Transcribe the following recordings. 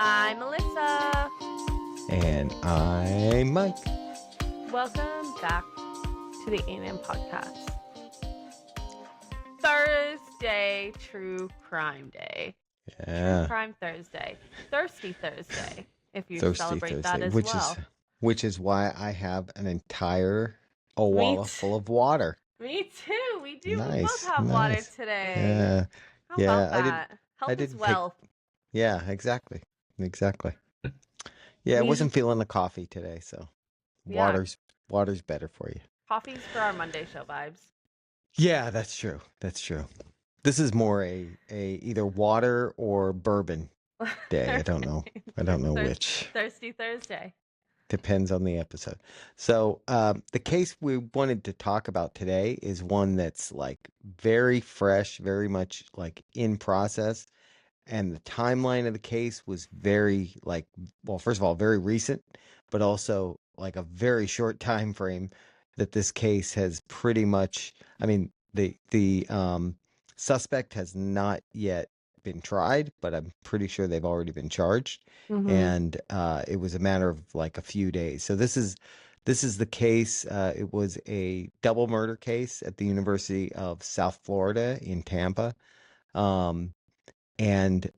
I'm Alyssa. And I'm Mike. Welcome back to the A&M podcast. Thursday, True Crime Day. Yeah. True Crime Thursday. Thirsty Thursday, if you Thirsty celebrate that Thursday, as well. which is why I have an entire Me, Owala full of water. me too. We do. We both Nice, have water nice. today. Yeah, How yeah. about I did. that? I Health is didn't take. wealth. Yeah, exactly. Yeah, I We wasn't feeling the coffee today, so yeah, water's better for you. coffee's for our Monday show vibes. Yeah, that's true. This is more a either water or bourbon day. I don't know. I don't know which. Thirsty Thursday. Depends on the episode. So the case we wanted to talk about today is one that's like very fresh, very much like in process. And the timeline of the case was very like, well, first of all, very recent, but also like a very short time frame that this case has pretty much, I mean, the suspect has not yet been tried, but I'm pretty sure they've already been charged. Mm-hmm. And it was a matter of like a few days. So this is the case. It was a double murder case at the University of South Florida in Tampa. Um, and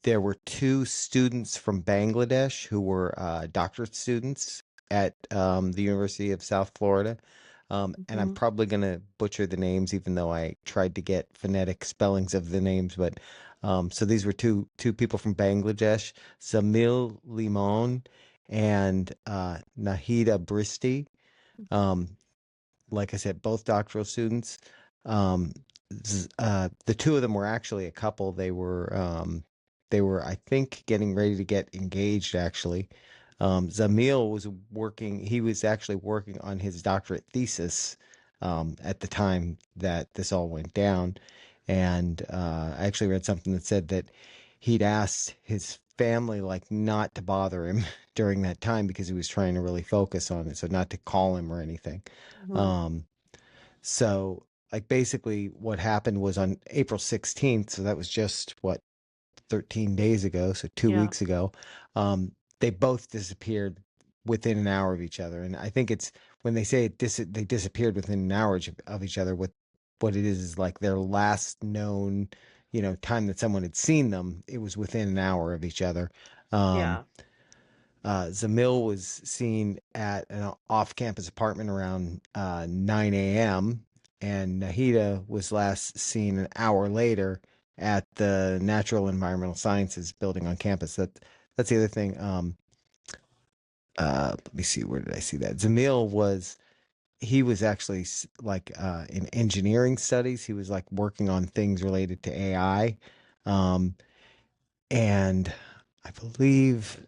there were two students from Bangladesh who were doctorate students at the University of South Florida. And I'm Mm-hmm. probably going to butcher the names, even though I tried to get phonetic spellings of the names. But so these were two people from Bangladesh, Zamil Limon and Nahida Bristi. Um, like I said, both doctoral students. Um, the two of them were actually a couple. They were, I think, getting ready to get engaged. Actually, Zamil was working. He was actually working on his doctorate thesis at the time that this all went down. And I actually read something that said that he'd asked his family like not to bother him during that time because he was trying to really focus on it, so not to call him or anything. Mm-hmm. Um, so like basically what happened was on April 16th, so that was just what 13 days ago, so two Yeah. weeks ago, they both disappeared within an hour of each other. And I think it's when they say they disappeared within an hour of each other, what it is like their last known, time that someone had seen them, it was within an hour of each other. Um, Yeah. Zamil was seen at an off-campus apartment around 9 a.m. and Nahida was last seen an hour later at the Natural Environmental Sciences building on campus. That's the other thing. Let me see, where did I see that? He was actually like in engineering studies. He was like working on things related to AI, um, and I believe.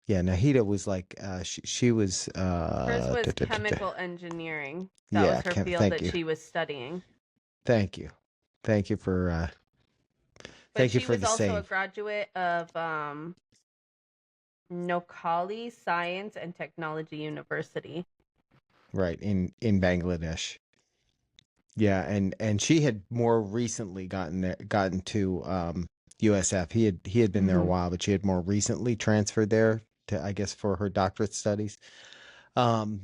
Yeah, Nahida was like she was Hers was chemical engineering. That was yeah, her field thank that you. she was studying. Thank you. Thank you for But thank you she for was the also a save. graduate of Noakhali Science and Technology University. Right, in Bangladesh. Yeah, and she had more recently gotten to USF. He had been there a Mm-hmm. while, but she had more recently transferred there to, I guess, for her doctorate studies. Um,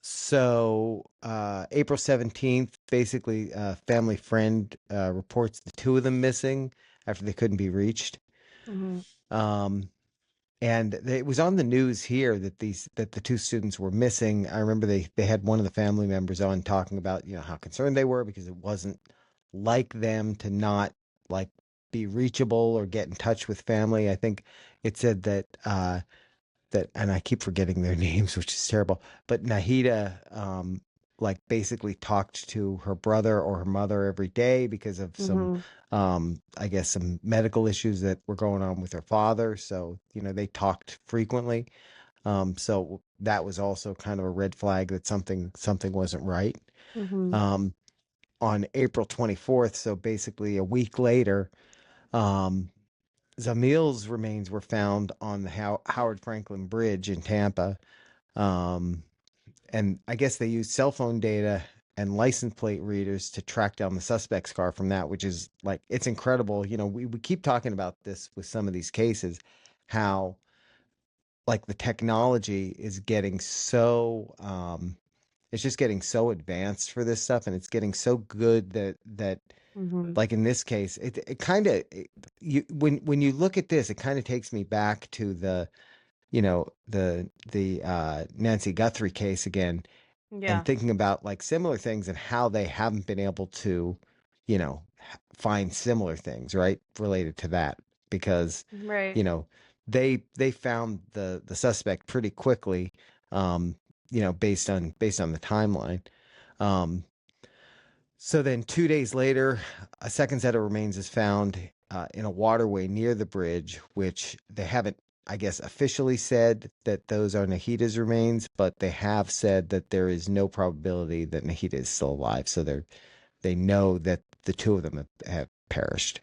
so April 17th, basically, a family friend reports the two of them missing after they couldn't be reached. Mm-hmm. Um, and it was on the news here that the two students were missing. I remember they had one of the family members on talking about, how concerned they were because it wasn't like them to not like be reachable or get in touch with family. I think it said that, and I keep forgetting their names, which is terrible. But Nahida, like basically talked to her brother or her mother every day because of some, Mm-hmm. I guess, some medical issues that were going on with her father. So, they talked frequently. So that was also kind of a red flag that something wasn't right. Mm-hmm. Um, on April 24th, so basically a week later, um, Zamil's remains were found on the Howard Franklin Bridge in Tampa. Um, and I guess they used cell phone data and license plate readers to track down the suspect's car from that, which is like, it's incredible. You know, we keep talking about this with some of these cases, how like the technology is getting so it's just getting so advanced for this stuff, and it's getting so good that Hmm. like in this case, it kind of, you when you look at this, it kind of takes me back to the, you know, the Nancy Guthrie case again, and Yeah. thinking about like similar things and how they haven't been able to, you know, find similar things, right, related to that, because, Right. you know, they found the suspect pretty quickly, um, you know, based on the timeline. Um, so then 2 days later, a second set of remains is found in a waterway near the bridge, which they haven't, I guess, officially said that those are Nahita's remains, but they have said that there is no probability that Nahita is still alive. So they know that the two of them have perished.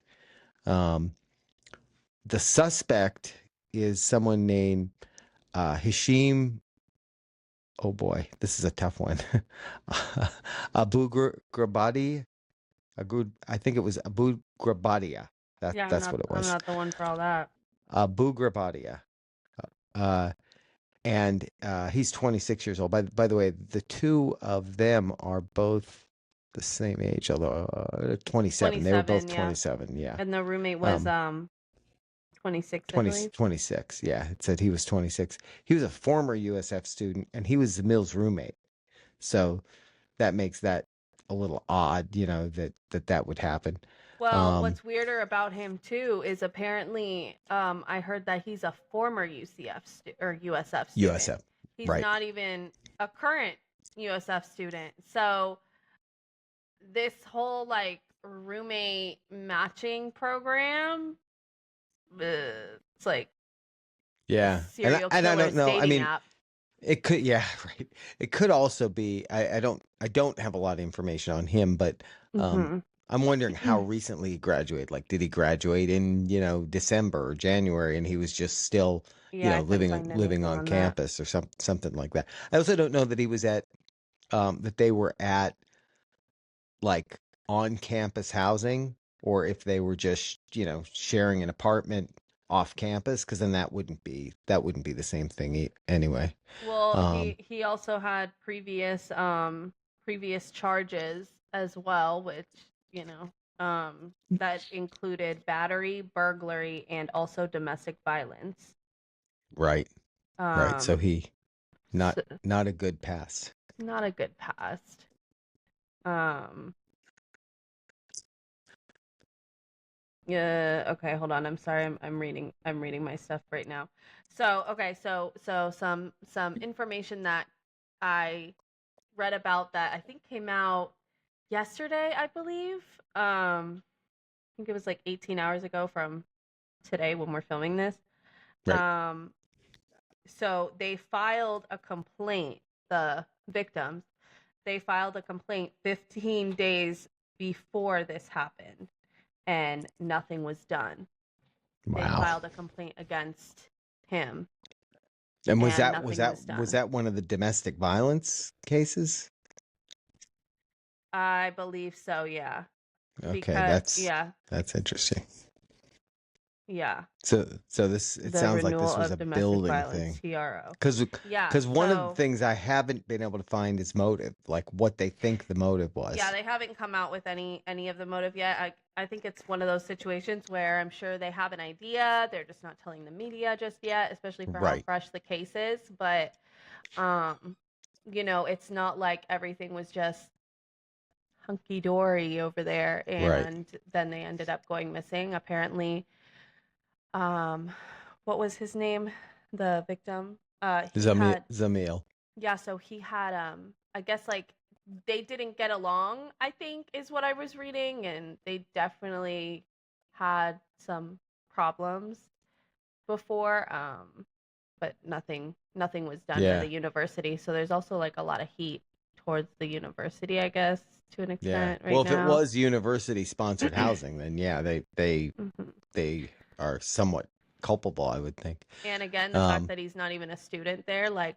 Um, the suspect is someone named Hishim. Oh boy, this is a tough one. Abu Grabadi. I think it was Abu Grabadia. Yeah, That's what it I'm was. not the one for all that. Abu Grabadia. Uh, and he's 26 years old. By the way, the two of them are both the same age, although 27. They were both 27, yeah. 27. Yeah. And the roommate was Um, 26, I 20 believe. 26. Yeah. It said he was 26. He was a former USF student, and he was the Mills roommate. So that makes that a little odd, you know, that would happen. Well, Um, what's weirder about him too is apparently I heard that he's a former or USF student. USF. He's Right. not even a current USF student. So this whole like roommate matching program, it's like a Yeah. serial And I killer's don't know. I dating mean, app. it could, yeah, right. It could also be, I don't have a lot of information on him, but Hmm. I'm wondering how recently he graduated. Like, did he graduate in, you know, December or January, and he was just still, you Yeah, know, I couldn't find living anything on on that. campus or something like that. I also don't know that he was at, that they were at like on campus housing, or if they were just, you know, sharing an apartment off campus, because then that wouldn't be the same thing anyway. Well, Um, he also had previous charges as well, which, you know, that included battery, burglary, and also domestic violence. right, right. So Um, he not so, not a good pass. not a good past. Um, yeah, okay, hold on. I'm sorry. I'm reading my stuff right now. So, okay, so some information that I read about that I think came out yesterday, I believe. I think it was like 18 hours ago from today when we're filming this. Right. Um, so they filed a complaint, the victims, they filed a complaint 15 days before this happened and nothing was done. They Wow. filed a complaint against him And and nothing was was done. that one of the domestic violence cases? I believe so, yeah. Okay, Because yeah, that's interesting. yeah. So this, it The sounds like renewal this was of a domestic building violence, thing. TRO. Because Yeah, because one of the so things I haven't been able to find is motive, like what they think the motive yeah, was. they haven't come out with any of the motive yet. I think it's one of those situations where I'm sure they have an idea, they're just not telling the media just yet, especially for how Right. fresh the case is. But um, you know, it's not like everything was just hunky dory over there, Right. and then they ended up going missing. Apparently, um, what was his name? The victim. He had Zamil. Yeah, so he had I guess like they didn't get along, I think is what I was reading, and they definitely had some problems before but nothing was done by Yeah. the university. So there's also like a lot of heat towards the university, I guess, to an Yeah. extent Well, right if it now. was university sponsored housing, then yeah, Mhm. they are somewhat. culpable, I would think. And again, the fact Um, that he's not even a student there, like,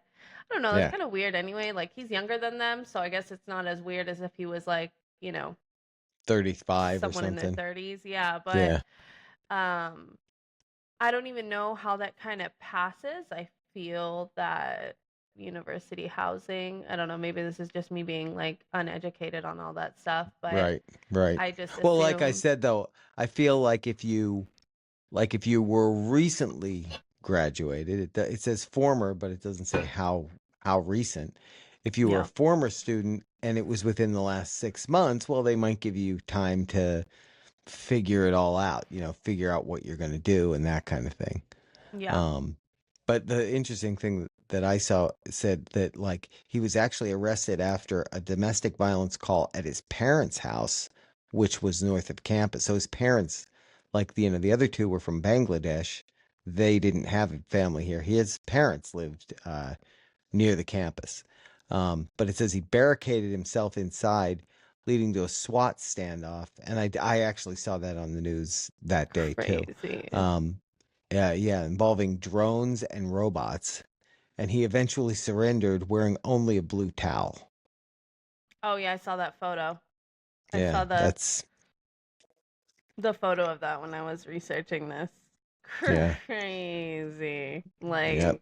I don't know, that's yeah, kind of weird anyway. Like, he's younger than them, so I guess it's not as weird as if he was like, you know, 35 or someone in their something. 30s. Yeah, but Yeah, um I don't even know how that kind of passes. I feel that university housing, I don't know, maybe this is just me being like uneducated on all that stuff, but right, right. I just Well, like I assume, said though, I feel like if you were recently graduated, it says former, but it doesn't say how recent. If you were a yeah, former student and it was within the last 6 months, well, they might give you time to figure it all out, figure out what you're going to do and that kind of thing. yeah, Um, but the interesting thing that I saw said that like he was actually arrested after a domestic violence call at his parents' house, which was north of campus. So his parents, like the other two were from Bangladesh. They didn't have a family here. His parents lived near the campus. But it says he barricaded himself inside, leading to a SWAT standoff. And I actually saw that on the news that day too. crazy. Um, yeah, involving drones and robots. And he eventually surrendered wearing only a blue towel. Oh yeah, I saw that photo. I Yeah, saw that's, the photo of that when I was researching this. yeah, Crazy. yep, Like,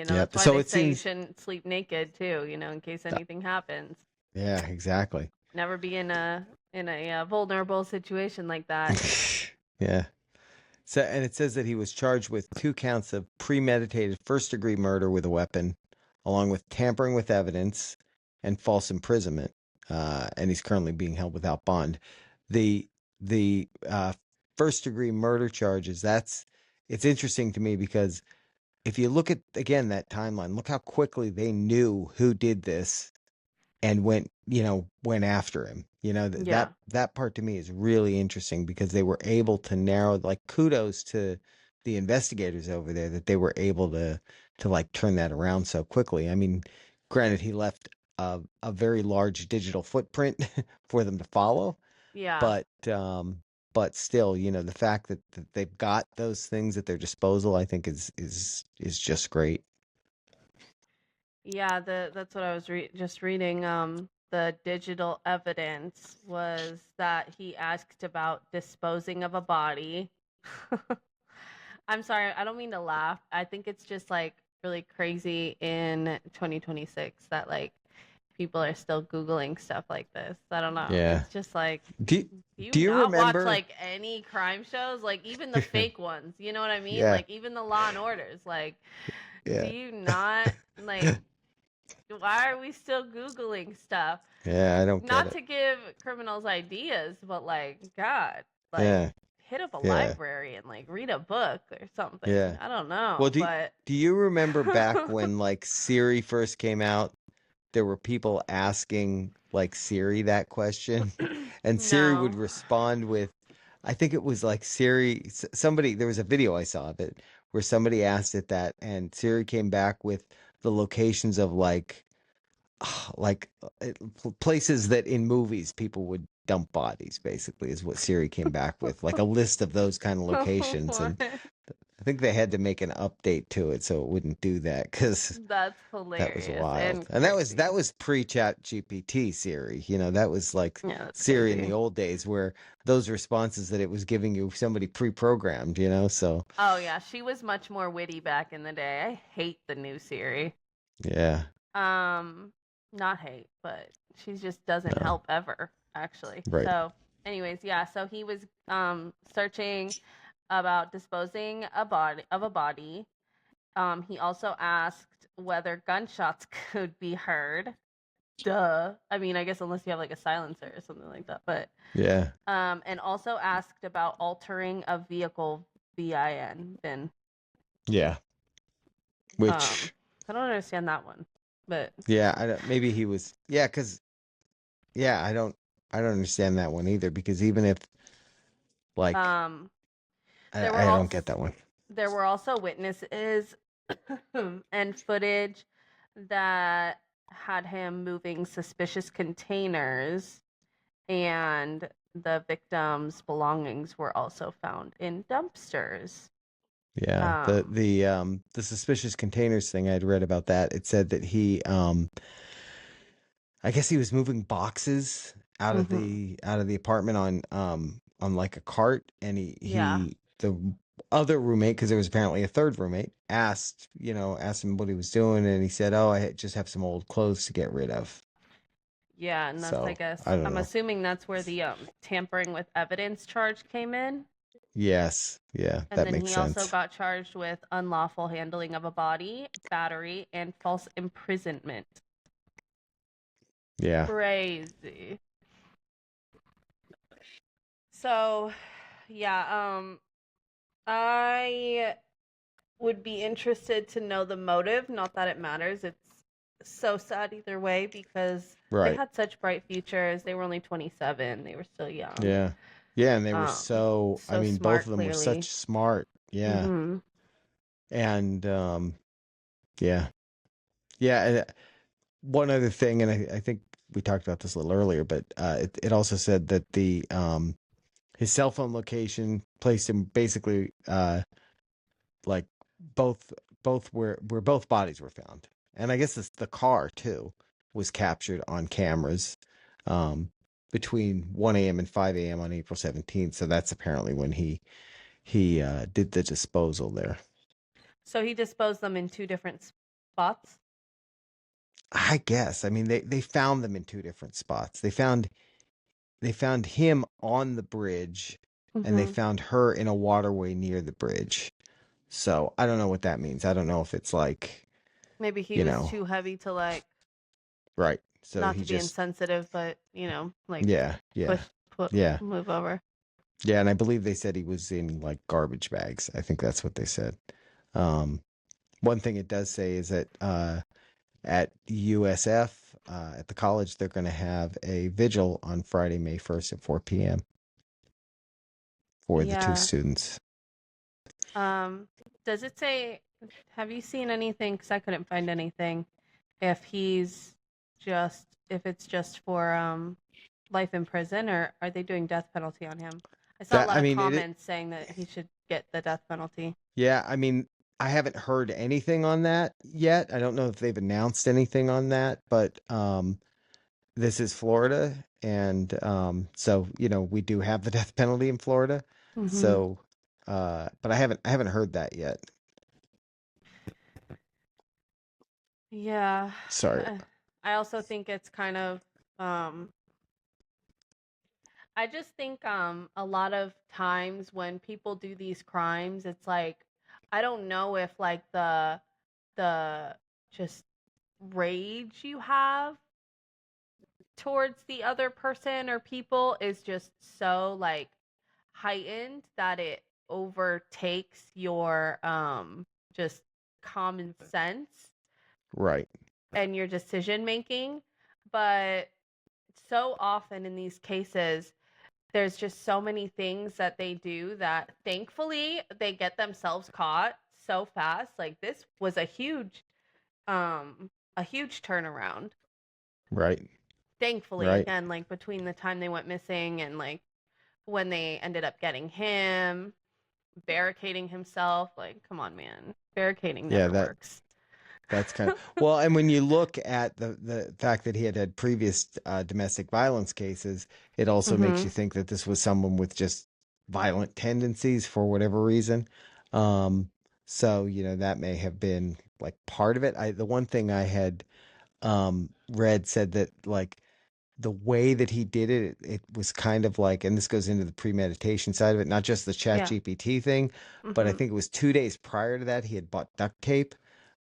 yep. that's why So they it say you seems, shouldn't sleep naked too, in case anything happens. yeah, exactly. Never be in a vulnerable situation like that. Yeah. So, and it says that he was charged with 2 counts of premeditated first degree murder with a weapon, along with tampering with evidence and false imprisonment. And he's currently being held without bond. The the first degree murder charges. It's interesting to me because if you look at again that timeline, look how quickly they knew who did this and went after him. Yeah. That part to me is really interesting because they were able to narrow, like, kudos to the investigators over there that they were able to like turn that around so quickly. I mean, granted he left a very large digital footprint for them to follow, Yeah. but still, the fact that they've got those things at their disposal, I think is just great. Yeah, that's what I was just reading. The digital evidence was that he asked about disposing of a body. I'm sorry, I don't mean to laugh. I think it's just like really crazy in 2026 that like people are still Googling stuff like this. I don't know. Yeah. It's just like, Do do you do you not watch remember? like any crime shows? Like even the fake ones, you know what I mean? Yeah. Like even the Law and Orders. Like, do Yeah. you not like why are we still Googling stuff? Yeah, I don't get Not it. to give criminals ideas, but like, God, like Yeah. hit up a Yeah. library and like read a book or something. Yeah. I don't Well, know, but do you remember back when like Siri first came out? There were people asking like Siri that question, and Siri would no. respond with, I think it was like somebody, there was a video I saw of it where somebody asked it that, and Siri came back with the locations of like places that in movies people would dump bodies, basically, is what Siri came back with, like a list of those kind of locations. And What? I think they had to make an update to it so it wouldn't do that because That's that was hilarious wild. and And that crazy. was pre-chat GPT Siri. That was like Yeah, that's Siri in crazy. the old days where those responses that it was giving you somebody pre-programmed. So Oh yeah, she was much more witty back in the day. I hate the new Siri. yeah. Um, Not hate, but she just doesn't No. help ever, actually. Right. So, anyways, yeah, so he was searching about disposing a body. He also asked whether gunshots could be heard. Duh. I mean, I guess unless you have like a silencer or something like that, but Yeah. and also asked about altering a vehicle VIN. Yeah. Um, Which I don't understand that one, but yeah, I don't, maybe he was, yeah, cuz yeah, I don't understand that one either because even if like um there were I don't also get that one. there were also witnesses and footage that had him moving suspicious containers, and the victim's belongings were also found in dumpsters. Yeah. Um, The suspicious containers thing, I'd read about that. It said that he I guess he was moving boxes mhm. out of the apartment on like a cart, and Yeah. he the other roommate, because there was apparently a third roommate, asked him what he was doing, and he said, "Oh, just have some old clothes to get rid of." Yeah, and that's, I So guess, I don't I'm know. assuming that's where the tampering with evidence charge came in. Yes, yeah, And that then makes he also sense. got charged with unlawful handling of a body, battery, and false imprisonment. Yeah, Crazy. So, yeah, I would be interested to know the motive. Not that it matters. It's so sad either way because they right. had such bright futures. They were only 27. They were still young. Yeah, yeah, and they were I So mean, both smart, of them were such clearly. smart. Yeah, Mm-hmm. and yeah, yeah. And one other thing, and I think we talked about this a little earlier, but it also said that the his cell phone location placed him basically like both where both bodies were found, and I guess the car too was captured on cameras um, between 1 a.m. and 5 a.m. on April 17th. So that's apparently when he did the disposal there. So he disposed them in two different spots. I guess. I mean, they found them in two different spots. They found him on the bridge, and they Mm-hmm. found her in a waterway near the bridge. So I don't know what that means. I don't know if it's like, Maybe he you was know, too heavy to like, right. So not he to be just, insensitive, but like yeah, yeah, push, put, yeah, move over. yeah. And I believe they said he was in like garbage bags. I think that's what they said. Um, One thing it does say is that at USF, at the college, they're going to have a vigil on Friday, May 1st at 4 p.m. for the two Yeah. students. Um, does it say, have you seen anything? Because I couldn't find anything. If he's if it's just for life in prison, or are they doing death penalty on him? I saw a That, lot I of mean, comments saying that he should get the death penalty. yeah, I mean, I haven't heard anything on that yet. I don't know if they've announced anything on that, but this is Florida, and so we do have the death penalty in Florida. Mm-hmm. So, but I haven't heard that yet. Yeah. Sorry. I also think it's kind of um I just think a lot of times when people do these crimes, it's like I don't know if like the just rage you have towards the other person or people is just so like heightened that it overtakes your just common sense Right. and your decision making. But so often in these cases, there's just so many things that they do that thankfully they get themselves caught so fast. Like this was a huge turnaround. Right. Thankfully, Right. again, like between the time they went missing and like when they ended up getting him, barricading himself, like come on man. Barricading Yeah, never works. that's kind of well, and when you look at the fact that he had previous domestic violence cases, it also makes you Mhm. think that this was someone with just violent tendencies for whatever reason. Um, so that may have been like part of it. The one thing I had read said that like the way that he did it, it was kind of like, and this goes into the premeditation side of it, not just the chat Yeah. GPT thing, but I Mhm. think it was 2 days prior to that, he had bought duct tape.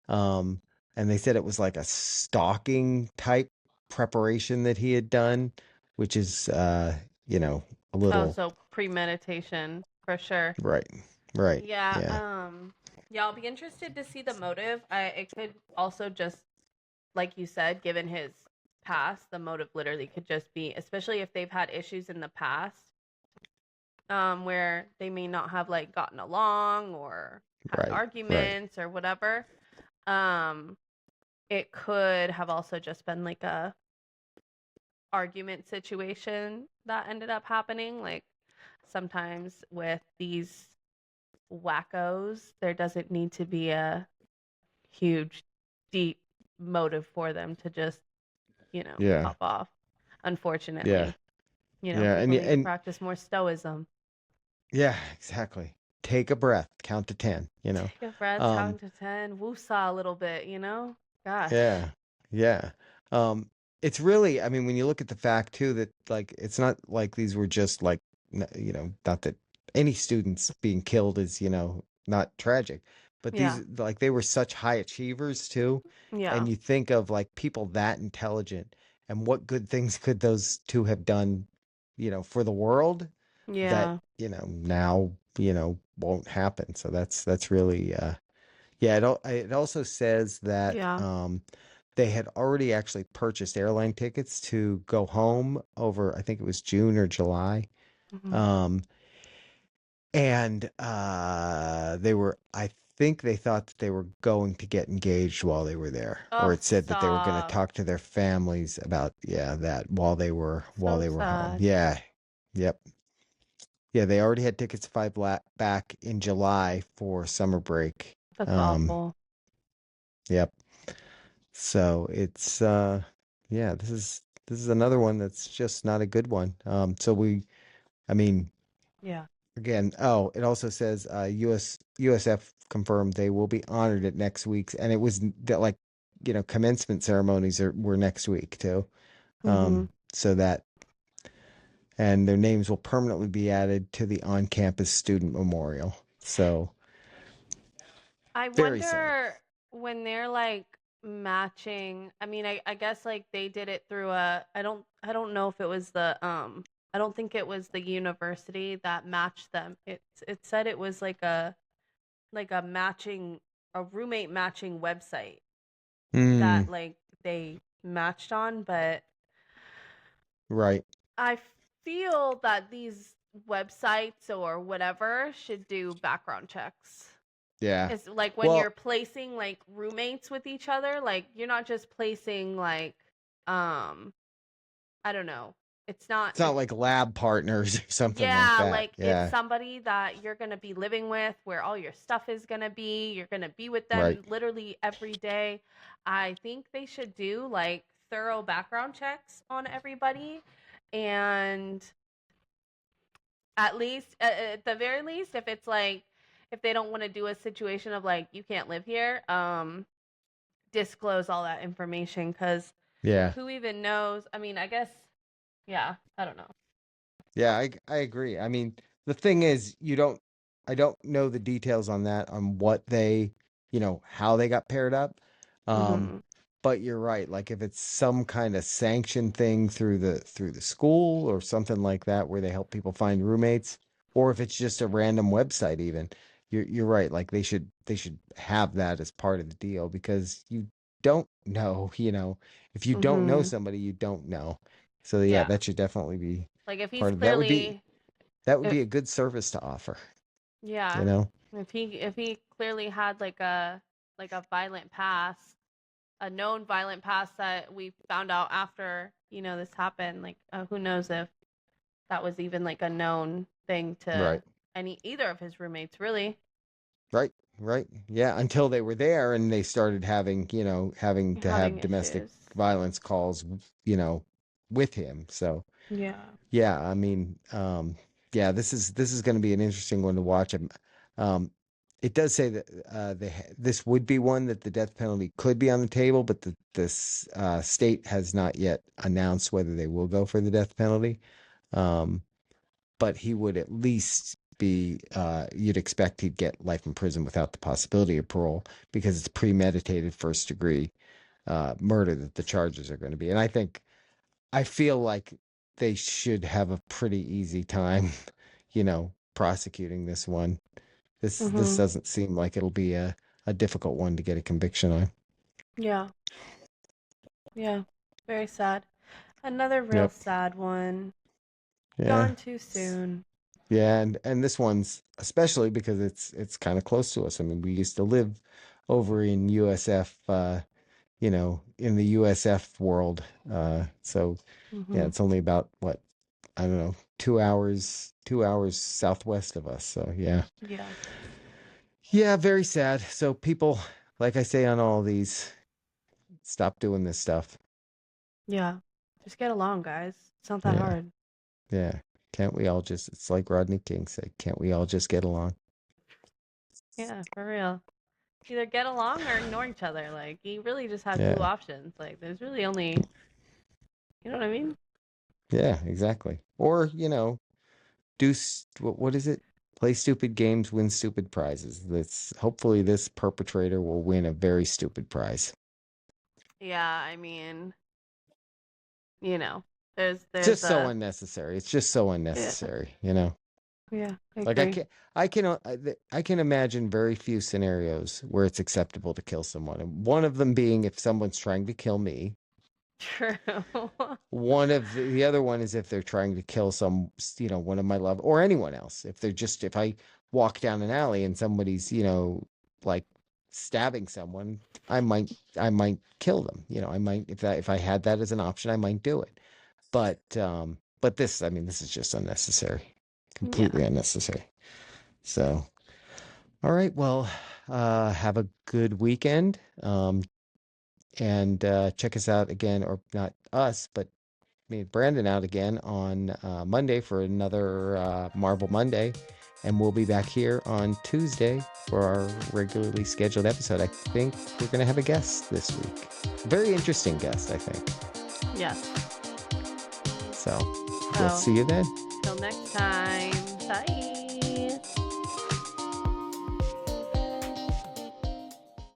Um, and they said it was like a stalking type preparation that he had done, which is, a Oh, little, so premeditation for sure. right, right. Yeah, Yeah, yeah, I'll be interested to see the motive. It could also just, like you said, given his past, the motive literally could just be, especially if they've had issues in the past, where they may not have like gotten along or had right, right, arguments or whatever. Um, it could have also just been like a argument situation that ended up happening. Like sometimes with these wackos. There doesn't need to be a huge, deep motive for them to just, Yeah. pop off. Yeah. Unfortunately, Yeah. people need to And practice more stoicism. yeah, exactly. Take a breath, count to 10, you know. Take a breath, Um, count to 10, woosah a little bit. Gosh. yeah. Yeah. Um, it's really, I mean, when you look at the fact too that like it's not like these were just like not that any students being killed is, not tragic, but Yeah. these like they were such high achievers too. Yeah. And you think of like people that intelligent and what good things could those two have done, for the world that, Yeah. now, won't happen. So that's really yeah, it also says that Yeah. they had already actually purchased airline tickets to go home over, I think it was June or July. Hmm. Um, and I think they thought that they were going to get engaged while they were there, or Oh, it said that they were going to stop. talk to their families about, yeah, that while So they were home. sad. Yeah. Yep. Yeah, they already had tickets to fly back in July for summer break. That's Um, awful. yep. So it's yeah, this is another one that's just not a good one. I mean, Yeah. again, it also says USF confirmed they will be honored at next week's, and it was that like, commencement ceremonies were next week too. Hmm. So that and their names will permanently be added to the on-campus student memorial. So I very sad. wonder when they're like matching. I mean, I guess like they did it through I don't know if it was I don't think it was the university that matched them. It said it was like a matching a roommate matching website Mm, that like they matched on, but right. I feel that these websites or whatever should do background checks. Yeah. It's like when you're Well, placing like roommates with each other, like you're not just placing like um I don't know. It's not it's not like lab partners or something like yeah, that. like it's Yeah. somebody that you're going to be living with where all your stuff is going to be. You're going to be with Right. them literally every day. I think they should do like thorough background checks on everybody and at the very least if it's like if they don't want to do a situation of like you can't live here disclose all that information because Yeah. who even knows. I mean, I guess yeah, I don't know. Yeah, I agree. I mean, the thing is, I don't know the details on that, on what they, how they got paired up. Um, Mm-hmm. but you're right. Like if it's some kind of sanctioned thing through the school or something like that, where they help people find roommates, or if it's just a random website, even, you're right. Like they should have that as part of the deal because you don't know, if you don't know Mm-hmm. somebody, you don't know. So yeah, Yeah, that should definitely be like if he's part of that. Would be clearly that would it, be a good service to offer, you yeah, know? if he clearly had like a violent past, a known violent past that we found out after this happened, like who knows if that was even like a known thing to Right. any either of his roommates really Right. Right. Yeah. Until they were there and they started having to having have domestic issues. violence calls, you know, with him. So Yeah. yeah, I mean, yeah, this is going to be an interesting one to watch. Um, it does say that this would be one that the death penalty could be on the table, but this state has not yet announced whether they will go for the death penalty. Um, but he would at least be you'd expect he'd get life in prison without the possibility of parole because it's premeditated first degree murder that the charges are going to be. And I feel like they should have a pretty easy time, prosecuting this one. This Mhm. doesn't seem like it'll be a difficult one to get a conviction on. Yeah. Yeah. Very sad. Another real Yep. sad one. Yeah. Gone too soon. Yeah, and this one's especially because it's kind of close to us. I mean, we used to live over in USF, in the USF world. So yeah, Mhm. it's only about what, I don't know, 2 hours southwest of us. So yeah. Yeah. Yeah, very sad. So people, like I say on all these, stop doing this stuff. Yeah. Just get along, guys. It's not that Yeah, hard. yeah. Can't we all just, it's like Rodney King said, can't we all just get along? Yeah, for real. Either get along or ignore each other. Like, you really just have two Yeah, options. Like, there's really only, you know what I mean? yeah, exactly. Or, do, what is it? Play stupid games, win stupid prizes. That's hopefully this perpetrator will win a very stupid prize. Yeah, I mean, you know, there's It's there's just so a unnecessary. It's just so yeah, unnecessary. yeah, I Like I agree. can I can imagine very few scenarios where it's acceptable to kill someone. And one of them being if someone's trying to kill me. True. One of the other one is if they're trying to kill one of my love or anyone else. If I walk down an alley and somebody's, like stabbing someone, I might kill them. I might if I had that as an option, I might do it. But this, I mean, this is just unnecessary. Yeah. Completely unnecessary. So, all right, well, have a good weekend. And check us out again, or not us, but me and Brandon out again on Monday for another Marvel Monday. And we'll be back here on Tuesday for our regularly scheduled episode. I think we're going to have a guest this week. Very interesting guest, I think. Yes. So we'll So, see you then. till next time. Bye.